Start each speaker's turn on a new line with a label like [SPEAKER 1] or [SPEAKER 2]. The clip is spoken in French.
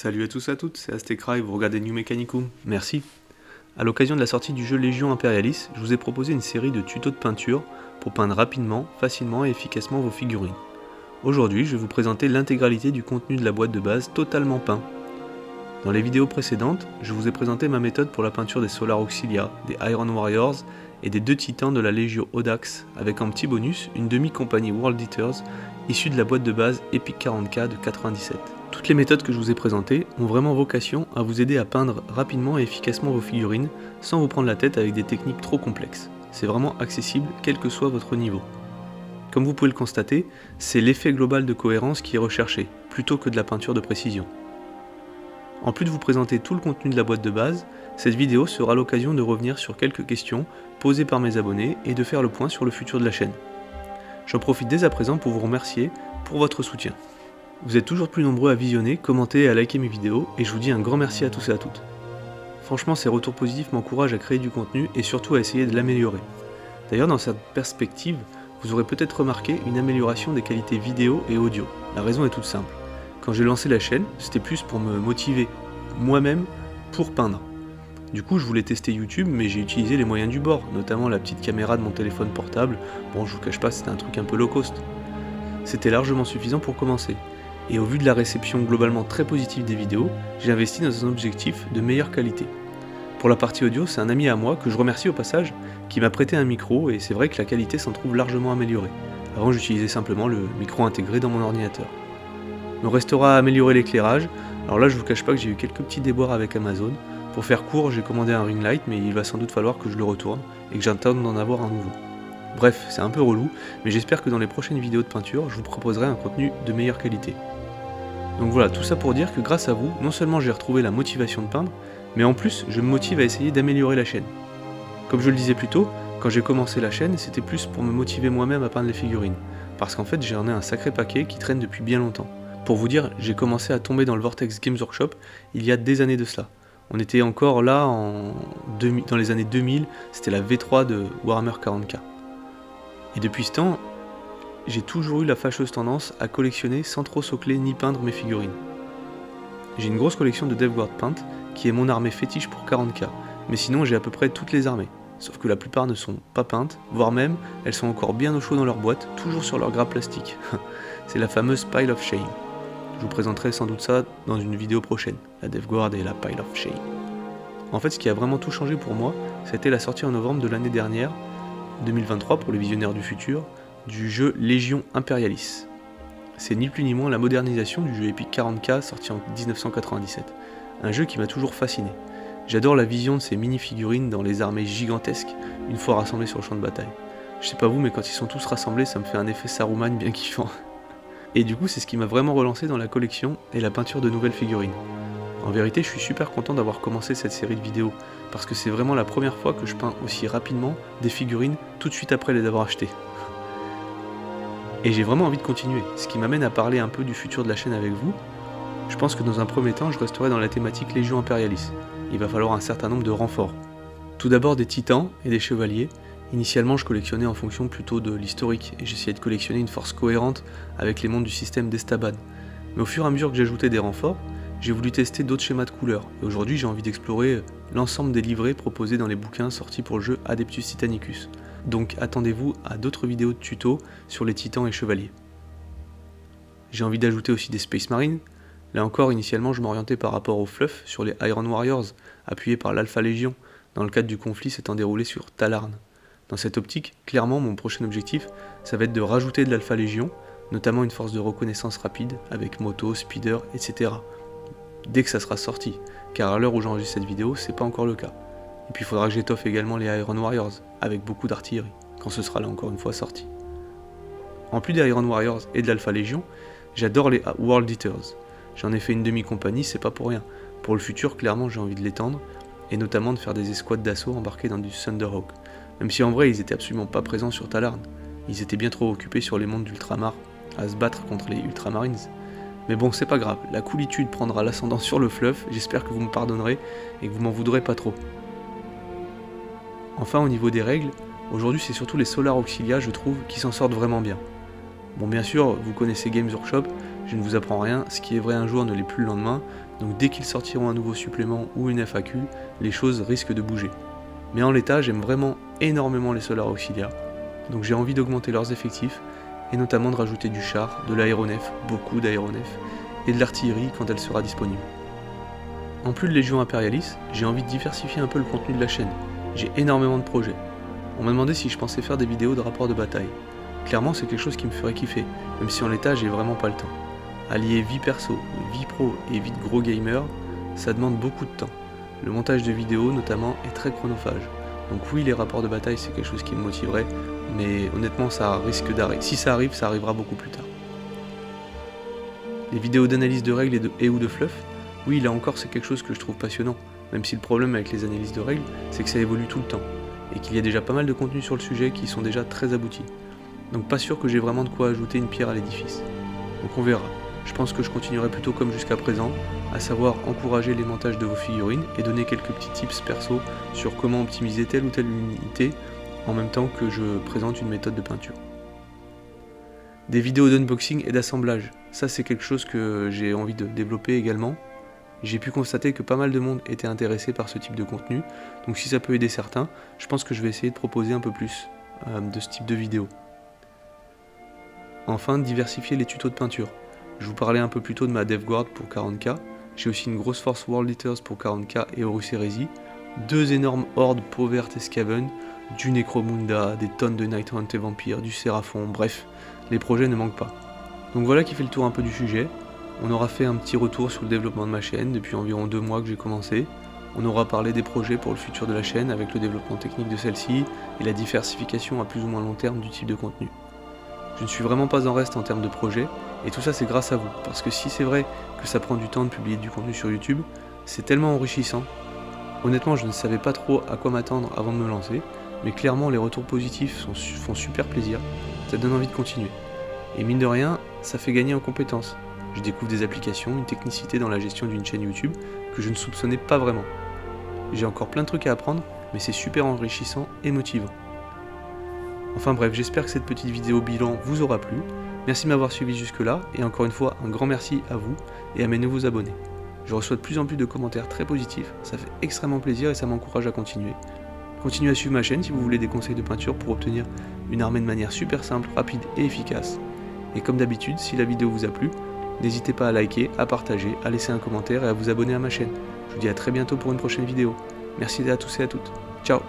[SPEAKER 1] Salut à tous et à toutes, c'est Aztecra et vous regardez New Mechanicum, merci. A l'occasion de la sortie du jeu Légion Imperialis, je vous ai proposé une série de tutos de peinture pour peindre rapidement, facilement et efficacement vos figurines. Aujourd'hui, je vais vous présenter l'intégralité du contenu de la boîte de base totalement peint. Dans les vidéos précédentes, je vous ai présenté ma méthode pour la peinture des Solar Auxilia, des Iron Warriors et des deux titans de la Légio Audax, avec en petit bonus une demi-compagnie World Eaters issue de la boîte de base Epic 40K de 97. Toutes les méthodes que je vous ai présentées ont vraiment vocation à vous aider à peindre rapidement et efficacement vos figurines sans vous prendre la tête avec des techniques trop complexes. C'est vraiment accessible quel que soit votre niveau. Comme vous pouvez le constater, c'est l'effet global de cohérence qui est recherché, plutôt que de la peinture de précision. En plus de vous présenter tout le contenu de la boîte de base, cette vidéo sera l'occasion de revenir sur quelques questions posées par mes abonnés et de faire le point sur le futur de la chaîne. J'en profite dès à présent pour vous remercier pour votre soutien. Vous êtes toujours plus nombreux à visionner, commenter et à liker mes vidéos, et je vous dis un grand merci à tous et à toutes. Franchement, ces retours positifs m'encouragent à créer du contenu et surtout à essayer de l'améliorer. D'ailleurs, dans cette perspective, vous aurez peut-être remarqué une amélioration des qualités vidéo et audio. La raison est toute simple. Quand j'ai lancé la chaîne, c'était plus pour me motiver moi-même pour peindre. Du coup, je voulais tester YouTube, mais j'ai utilisé les moyens du bord, notamment la petite caméra de mon téléphone portable. Bon, je vous cache pas, c'était un truc un peu low cost. C'était largement suffisant pour commencer. Et au vu de la réception globalement très positive des vidéos, j'ai investi dans un objectif de meilleure qualité. Pour la partie audio, c'est un ami à moi, que je remercie au passage, qui m'a prêté un micro, et c'est vrai que la qualité s'en trouve largement améliorée. Avant, j'utilisais simplement le micro intégré dans mon ordinateur. Il me restera à améliorer l'éclairage. Alors là, je vous cache pas que j'ai eu quelques petits déboires avec Amazon. Pour faire court, j'ai commandé un ring light, mais il va sans doute falloir que je le retourne, et que j'attende d'en avoir un nouveau. Bref, c'est un peu relou, mais j'espère que dans les prochaines vidéos de peinture, je vous proposerai un contenu de meilleure qualité. Donc voilà, tout ça pour dire que grâce à vous, non seulement j'ai retrouvé la motivation de peindre, mais en plus je me motive à essayer d'améliorer la chaîne. Comme je le disais plus tôt, quand j'ai commencé la chaîne, c'était plus pour me motiver moi-même à peindre les figurines, parce qu'en fait j'en ai un sacré paquet qui traîne depuis bien longtemps. Pour vous dire, j'ai commencé à tomber dans le Vortex Games Workshop il y a des années de cela. On était encore là dans les années 2000, c'était la V3 de Warhammer 40K. Et depuis ce temps, j'ai toujours eu la fâcheuse tendance à collectionner sans trop socler ni peindre mes figurines. J'ai une grosse collection de Death Guard peintes, qui est mon armée fétiche pour 40K, mais sinon j'ai à peu près toutes les armées, sauf que la plupart ne sont pas peintes, voire même elles sont encore bien au chaud dans leur boîte, toujours sur leur grappe plastique. C'est la fameuse Pile of Shame. Je vous présenterai sans doute ça dans une vidéo prochaine, la Death Guard et la Pile of Shame. En fait, ce qui a vraiment tout changé pour moi, c'était la sortie en novembre de l'année dernière, 2023 pour les visionnaires du futur, du jeu Légion Imperialis. C'est ni plus ni moins la modernisation du jeu Epic 40K sorti en 1997. Un jeu qui m'a toujours fasciné. J'adore la vision de ces mini-figurines dans les armées gigantesques, une fois rassemblées sur le champ de bataille. Je sais pas vous, mais quand ils sont tous rassemblés, ça me fait un effet Saruman bien kiffant. Et du coup, c'est ce qui m'a vraiment relancé dans la collection et la peinture de nouvelles figurines. En vérité, je suis super content d'avoir commencé cette série de vidéos, parce que c'est vraiment la première fois que je peins aussi rapidement des figurines tout de suite après les avoir achetées. Et j'ai vraiment envie de continuer, ce qui m'amène à parler un peu du futur de la chaîne avec vous. Je pense que dans un premier temps, je resterai dans la thématique Légion Imperialis. Il va falloir un certain nombre de renforts. Tout d'abord des titans et des chevaliers. Initialement, je collectionnais en fonction plutôt de l'historique, et j'essayais de collectionner une force cohérente avec les mondes du système d'Estaban. Mais au fur et à mesure que j'ajoutais des renforts, j'ai voulu tester d'autres schémas de couleurs, et aujourd'hui j'ai envie d'explorer l'ensemble des livrets proposés dans les bouquins sortis pour le jeu Adeptus Titanicus. Donc attendez-vous à d'autres vidéos de tutos sur les titans et chevaliers. J'ai envie d'ajouter aussi des Space Marines. Là encore, initialement je m'orientais par rapport au fluff sur les Iron Warriors, appuyés par l'Alpha Légion, dans le cadre du conflit s'étant déroulé sur Talarn. Dans cette optique, clairement mon prochain objectif, ça va être de rajouter de l'Alpha Légion, notamment une force de reconnaissance rapide, avec moto, speeder, etc. Dès que ça sera sorti, car à l'heure où j'enregistre cette vidéo, c'est pas encore le cas. Et puis il faudra que j'étoffe également les Iron Warriors, avec beaucoup d'artillerie, quand ce sera là encore une fois sorti. En plus des Iron Warriors et de l'Alpha Légion, j'adore les World Eaters. J'en ai fait une demi-compagnie, c'est pas pour rien. Pour le futur, clairement j'ai envie de l'étendre, et notamment de faire des escouades d'assaut embarquées dans du Thunderhawk. Même si en vrai ils étaient absolument pas présents sur Talarn, ils étaient bien trop occupés sur les mondes d'Ultramar, à se battre contre les Ultramarines. Mais bon, c'est pas grave, la coolitude prendra l'ascendant sur le fluff, j'espère que vous me pardonnerez et que vous m'en voudrez pas trop. Enfin, au niveau des règles, aujourd'hui c'est surtout les Solar Auxilia, je trouve, qui s'en sortent vraiment bien. Bon, bien sûr, vous connaissez Games Workshop, je ne vous apprends rien, ce qui est vrai un jour ne l'est plus le lendemain, Donc dès qu'ils sortiront un nouveau supplément ou une FAQ, les choses risquent de bouger. Mais en l'état, j'aime vraiment énormément les Solar Auxilia, donc j'ai envie d'augmenter leurs effectifs, et notamment de rajouter du char, de l'aéronef, beaucoup d'aéronef, et de l'artillerie quand elle sera disponible. En plus de Légion Imperialis, j'ai envie de diversifier un peu le contenu de la chaîne. J'ai énormément de projets. On m'a demandé si je pensais faire des vidéos de rapports de bataille. Clairement, c'est quelque chose qui me ferait kiffer, même si en l'état, j'ai vraiment pas le temps. Allier vie perso, vie pro et vie de gros gamer, ça demande beaucoup de temps. Le montage de vidéos, notamment, est très chronophage. Donc oui, les rapports de bataille, c'est quelque chose qui me motiverait, mais honnêtement, ça risque d'arriver. Si ça arrive, ça arrivera beaucoup plus tard. Les vidéos d'analyse de règles et ou de fluff, oui, là encore, c'est quelque chose que je trouve passionnant, même si le problème avec les analyses de règles, c'est que ça évolue tout le temps, et qu'il y a déjà pas mal de contenus sur le sujet qui sont déjà très aboutis. Donc pas sûr que j'ai vraiment de quoi ajouter une pierre à l'édifice. Donc on verra. Je pense que je continuerai plutôt comme jusqu'à présent, à savoir encourager l'aimantage de vos figurines et donner quelques petits tips perso sur comment optimiser telle ou telle unité, en même temps que je présente une méthode de peinture. Des vidéos d'unboxing et d'assemblage, ça c'est quelque chose que j'ai envie de développer également. J'ai pu constater que pas mal de monde était intéressé par ce type de contenu, donc si ça peut aider certains, je pense que je vais essayer de proposer un peu plus de ce type de vidéo. Enfin, diversifier les tutos de peinture. Je vous parlais un peu plus tôt de ma DevGuard pour 40k, j'ai aussi une grosse force World Eaters pour 40k et Horus Heresy, 2 énormes hordes Pauvert et Skaven, du Necromunda, des tonnes de Night Hunt et Vampire, du Séraphon, bref, les projets ne manquent pas. Donc voilà qui fait le tour un peu du sujet. On aura fait un petit retour sur le développement de ma chaîne depuis environ 2 mois que j'ai commencé. On aura parlé des projets pour le futur de la chaîne avec le développement technique de celle-ci et la diversification à plus ou moins long terme du type de contenu. Je ne suis vraiment pas en reste en termes de projets, et tout ça c'est grâce à vous, parce que si c'est vrai que ça prend du temps de publier du contenu sur YouTube, c'est tellement enrichissant. Honnêtement, je ne savais pas trop à quoi m'attendre avant de me lancer, mais clairement les retours positifs font super plaisir, ça donne envie de continuer. Et mine de rien, ça fait gagner en compétences. Je découvre des applications, une technicité dans la gestion d'une chaîne YouTube que je ne soupçonnais pas vraiment. J'ai encore plein de trucs à apprendre, mais c'est super enrichissant et motivant. Enfin bref, j'espère que cette petite vidéo bilan vous aura plu. Merci de m'avoir suivi jusque là, et encore une fois, un grand merci à vous et à mes nouveaux abonnés. Je reçois de plus en plus de commentaires très positifs, ça fait extrêmement plaisir et ça m'encourage à continuer. Continuez à suivre ma chaîne si vous voulez des conseils de peinture pour obtenir une armée de manière super simple, rapide et efficace. Et comme d'habitude, si la vidéo vous a plu, n'hésitez pas à liker, à partager, à laisser un commentaire et à vous abonner à ma chaîne. Je vous dis à très bientôt pour une prochaine vidéo. Merci à tous et à toutes. Ciao.